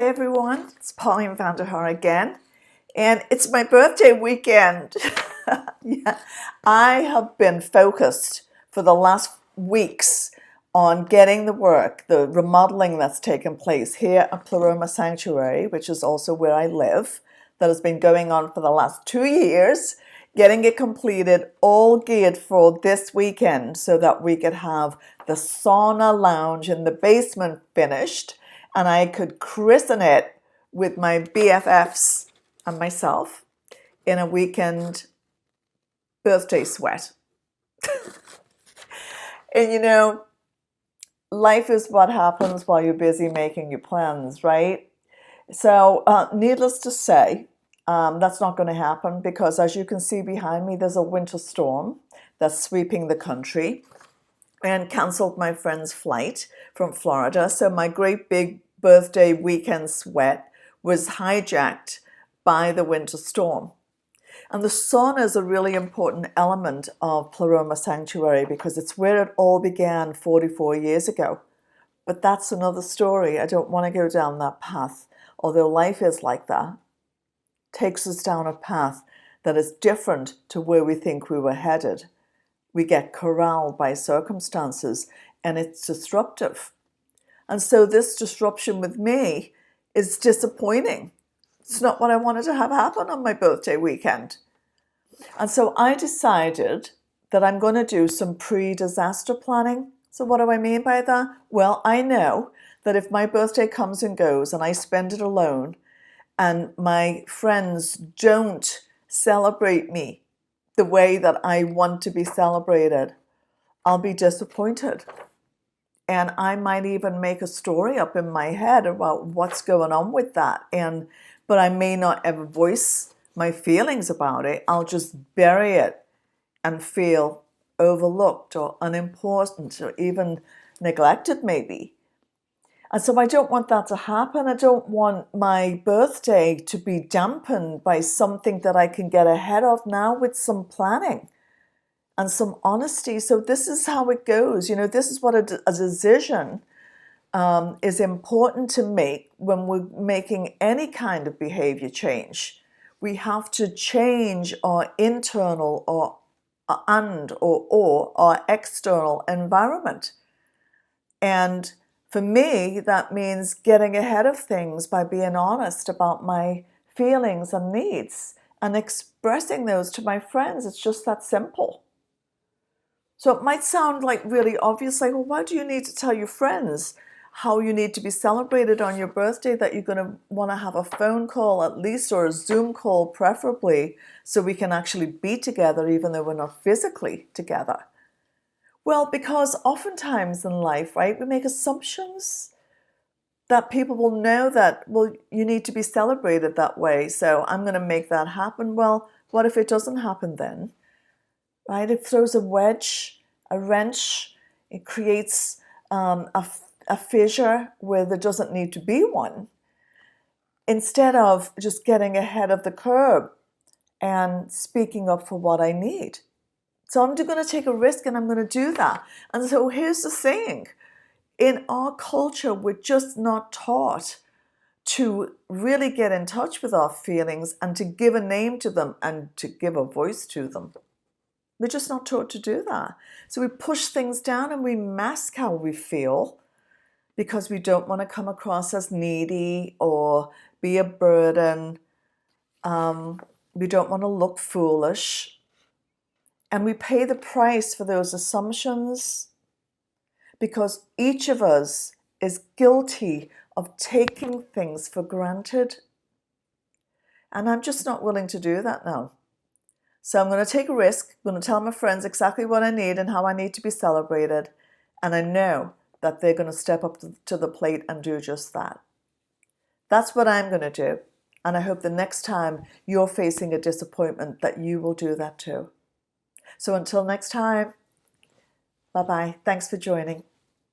Everyone, it's Pauline van der Haar again, and it's my birthday weekend. Yeah, I have been focused for the last weeks on getting the work, the remodeling that's taken place here at Pleroma Sanctuary, which is also where I live, that has been going on for the last 2 years, getting it completed, all geared for this weekend so that we could have the sauna lounge in the basement finished, and I could christen it with my BFFs and myself in a weekend birthday sweat. And you know, life is what happens while you're busy making your plans, right? So needless to say, that's not going to happen because, as you can see behind me, there's a winter storm that's sweeping the country and canceled my friend's flight from Florida. So my great big birthday weekend sweat was hijacked by the winter storm. And the sauna is a really important element of Pleroma Sanctuary because it's where it all began 44 years ago. But that's another story. I don't want to go down that path, although life is like that. Takes us down a path that is different to where we think we were headed. We get corralled by circumstances and it's disruptive. And so this disruption with me is disappointing. It's not what I wanted to have happen on my birthday weekend. And so I decided that I'm going to do some pre-disaster planning. So what do I mean by that? Well, I know that if my birthday comes and goes and I spend it alone and my friends don't celebrate me the way that I want to be celebrated, I'll be disappointed. And I might even make a story up in my head about what's going on with that. But I may not ever voice my feelings about it. I'll just bury it and feel overlooked or unimportant or even neglected maybe. And so I don't want that to happen. I don't want my birthday to be dampened by something that I can get ahead of now with some planning and some honesty. So this is how it goes. You know, this is what a decision is important to make when we're making any kind of behavior change. We have to change our internal or our external environment. And for me, that means getting ahead of things by being honest about my feelings and needs and expressing those to my friends. It's just that simple. So it might sound like really obvious, like, well, why do you need to tell your friends how you need to be celebrated on your birthday, that you're going to want to have a phone call at least, or a Zoom call preferably, so we can actually be together even though we're not physically together? Well, because oftentimes in life, right, we make assumptions that people will know that, well, you need to be celebrated that way, so I'm going to make that happen. Well, what if it doesn't happen then? Right? It throws a wedge, a wrench. It creates a fissure where there doesn't need to be one, instead of just getting ahead of the curve and speaking up for what I need. So I'm going to take a risk and I'm going to do that. And so here's the thing. In our culture, we're just not taught to really get in touch with our feelings and to give a name to them and to give a voice to them. We're just not taught to do that. So we push things down and we mask how we feel because we don't want to come across as needy or be a burden. We don't want to look foolish. And we pay the price for those assumptions because each of us is guilty of taking things for granted. And I'm just not willing to do that now. So I'm going to take a risk. I'm going to tell my friends exactly what I need and how I need to be celebrated. And I know that they're going to step up to the plate and do just that. That's what I'm going to do. And I hope the next time you're facing a disappointment that you will do that too. So until next time, bye-bye. Thanks for joining.